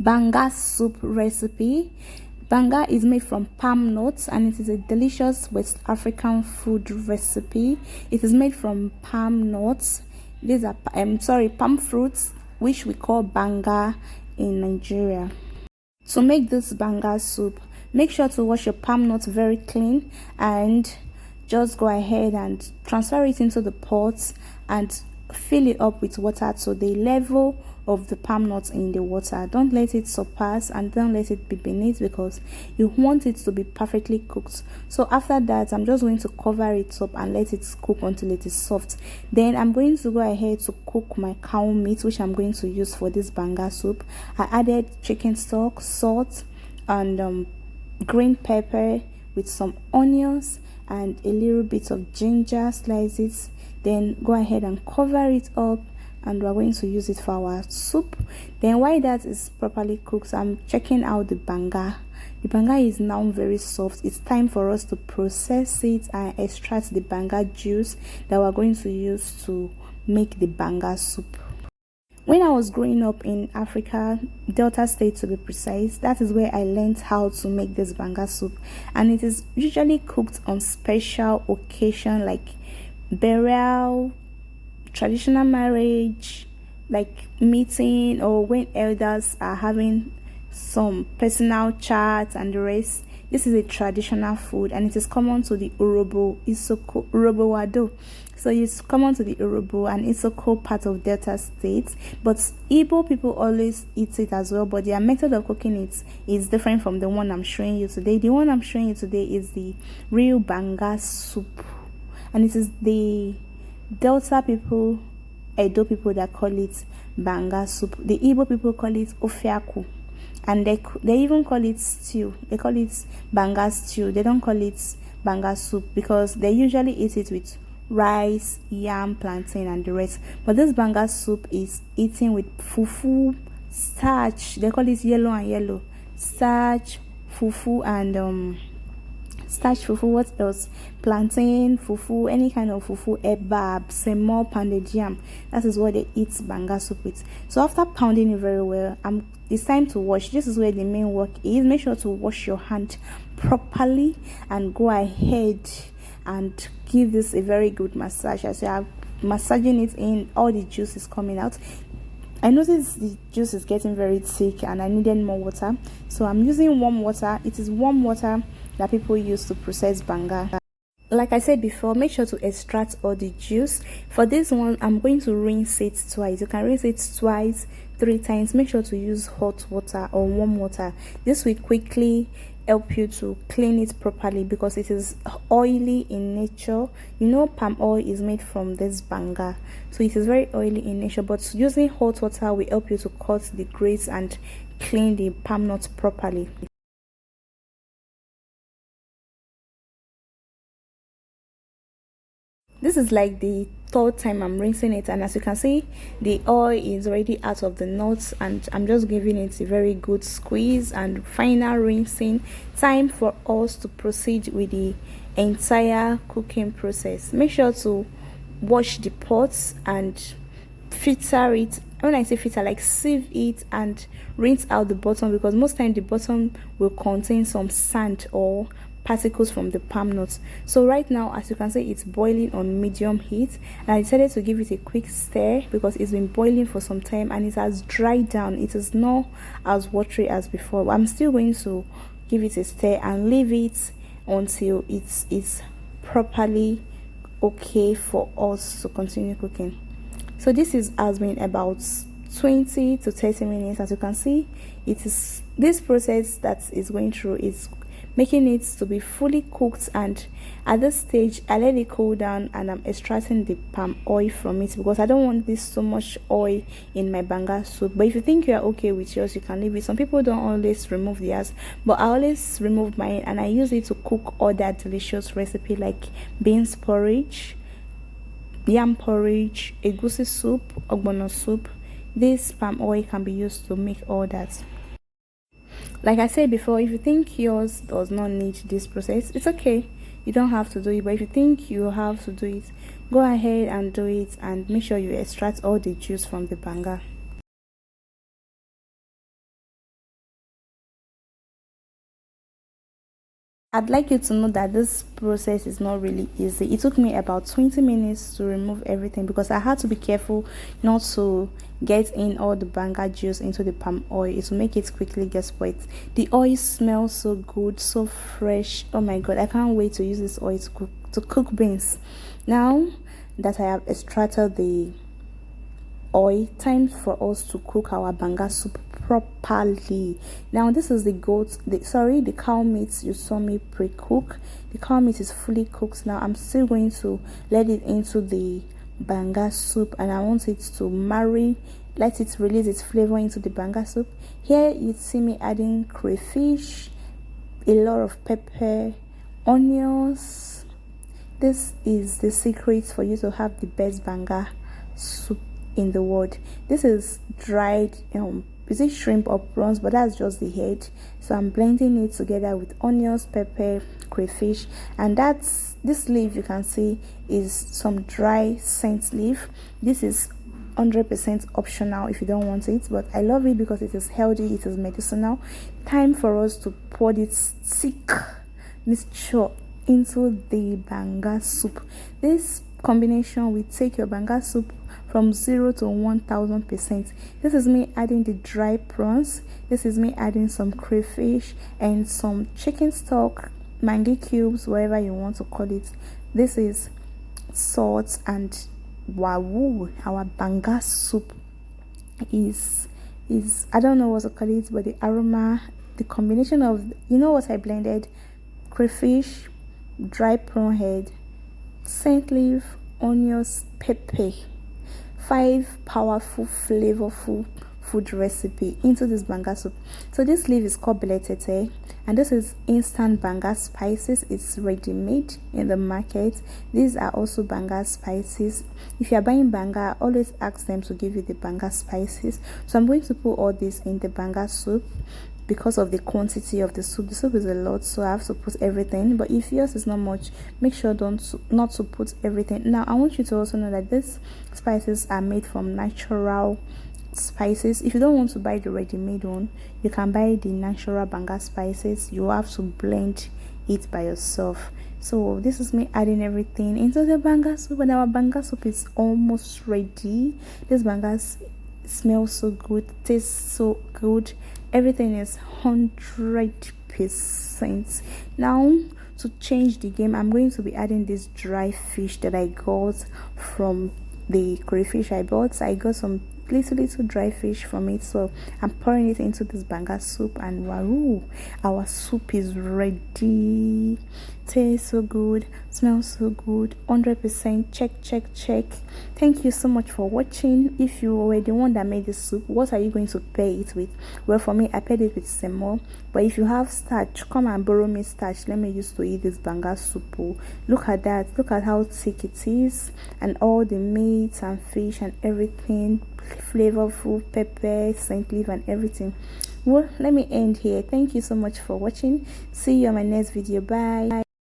Banga soup recipe. Banga is made from palm nuts and it is a delicious West African food recipe. It is made from palm nuts. These are palm fruits, which we call banga in Nigeria. To make this banga soup, make sure to wash your palm nuts very clean and just go ahead and transfer it into the pot and fill it up with water to the level of the palm nuts in the water. Don't let it surpass and don't let it be beneath, because you want it to be perfectly cooked. So after that, I'm just going to cover it up and let it cook until it is soft. Then I'm going to go ahead to cook my cow meat, which I'm going to use for this banga soup. I added chicken stock, salt, and green pepper with some onions and a little bit of ginger slices. Then go ahead and cover it up, and we're going to use it for our soup. Then while that is properly cooked, I'm checking out the banga. The banga is now very soft. It's time for us to process it and extract the banga juice that we're going to use to make the banga soup. When I was growing up in Africa, Delta State to be precise, that is where I learned how to make this banga soup, and it is usually cooked on special occasion like burial, traditional marriage, like meeting, or when elders are having some personal chats and the rest. This is a traditional food and it is common to the Urobo, Isoko, Urobo Wado. So it's common to the Urobo and Isoko part of Delta State. But Igbo people always eat it as well, but their method of cooking it is different from the one I'm showing you today. The one I'm showing you today is the real banga soup. And it is the Delta people, Edo people that call it banga soup. The Igbo people call it ofeakwu. And they even call it stew. They call it banga stew. They don't call it banga soup because they usually eat it with rice, yam, plantain, and the rest. But this banga soup is eaten with fufu, starch. They call it yellow and yellow. Starch, fufu, and starch fufu. What else? Plantain, fufu, any kind of fufu, ebab, semo, pounded yam. That is what they eat banga soup with. So after pounding it very well, it's time to wash. This is where the main work is. Make sure to wash your hand properly and go ahead and give this a very good massage. As you are massaging it in, all the juice is coming out. I noticed the juice is getting very thick and I needed more water, so I'm using warm water. It is warm water that people use to process banga. Like I said before, make sure to extract all the juice. For this one, I'm going to rinse it twice. You can rinse it twice, 3 times. Make sure to use hot water or warm water. This will quickly help you to clean it properly because it is oily in nature. You know, palm oil is made from this banga, so it is very oily in nature, but using hot water will help you to cut the grates and clean the palm nuts properly. This is like the 3rd time I'm rinsing it, and as you can see, the oil is already out of the nuts, and I'm just giving it a very good squeeze and final rinsing. Time for us to proceed with the entire cooking process. Make sure to wash the pots and filter it. When I say filter, like sieve it and rinse out the bottom, because most time the bottom will contain some sand or particles from the palm nuts. So right now, as you can see, it's boiling on medium heat, and I decided to give it a quick stir because it's been boiling for some time and it has dried down. It is not as watery as before, but I'm still going to give it a stir and leave it until it's properly okay for us to continue cooking. So this has been about 20 to 30 minutes. As you can see, it is this process that is going through is making it to be fully cooked, and at this stage I let it cool down and I'm extracting the palm oil from it because I don't want this so much oil in my banga soup. But if you think you are okay with yours, you can leave it. Some people don't always remove theirs, but I always remove mine and I use it to cook other delicious recipe like beans porridge, yam porridge, egusi soup, ogbono soup. This palm oil can be used to make all that. Like I said before, if you think yours does not need this process, it's okay. You don't have to do it. But if you think you have to do it, go ahead and do it, and make sure you extract all the juice from the banga. I'd like you to know that this process is not really easy. It took me about 20 minutes to remove everything because I had to be careful not to get in all the banga juice into the palm oil. It will make it quickly get wet. The oil smells so good, so fresh. Oh my god, I can't wait to use this oil to cook beans. Now that I have extracted the oil, time for us to cook our banga soup properly. Now this is the the cow meat you saw me pre-cook. The cow meat is fully cooked. Now I'm still going to let it into the banga soup, and I want it to marry, let it release its flavor into the banga soup. Here you see me adding crayfish, a lot of pepper, onions. This is the secret for you to have the best banga soup in the world. This is dried is it shrimp or prawns, but that's just the head. So I'm blending it together with onions, pepper, crayfish, and that's this leaf you can see is some dry scent leaf. This is 100% optional if you don't want it, but I love it because it is healthy, it is medicinal. Time for us to pour this thick mixture into the banga soup. This combination will take your banga soup from 0 to 1000%. This is me adding the dry prawns. This is me adding some crayfish and some chicken stock, mango cubes, whatever you want to call it. This is salt, and wow, our banga soup is I don't know what to call it, but the aroma, the combination of, you know what I blended? Crayfish, dry prawn head, scent leaf, onions, pepper. 5 powerful flavorful food recipe into this banga soup. So this leaf is called beletete, and this is instant banga spices. It's ready made in the market. These are also banga spices. If you are buying banga, always ask them to give you the banga spices. So I'm going to put all this in the banga soup because of the quantity of the soup. The soup is a lot, so I have to put everything. But if yours is not much, make sure not to put everything. Now I want you to also know that these spices are made from natural spices. If you don't want to buy the ready-made one, you can buy the natural banga spices. You have to blend it by yourself. So this is me adding everything into the banga soup, and our banga soup is almost ready. This banga smells so good, tastes so good, everything is 100%. Now to change the game, I'm going to be adding this dry fish that I got from the crayfish I bought. I got some little dry fish from it, so I'm pouring it into this banga soup, and wow, our soup is ready. Tastes so good, smells so good, 100%. Check. Thank you so much for watching. If you were the one that made this soup, what are you going to pair it with? Well, for me, I paired it with semo, but if you have starch, come and borrow me starch. Let me use to eat this banga soup. Look at that, look at how thick it is, and all the meat and fish and everything, flavorful, pepper, scent leaf and everything. Well, let me end here. Thank you so much for watching. See you on my next video. Bye.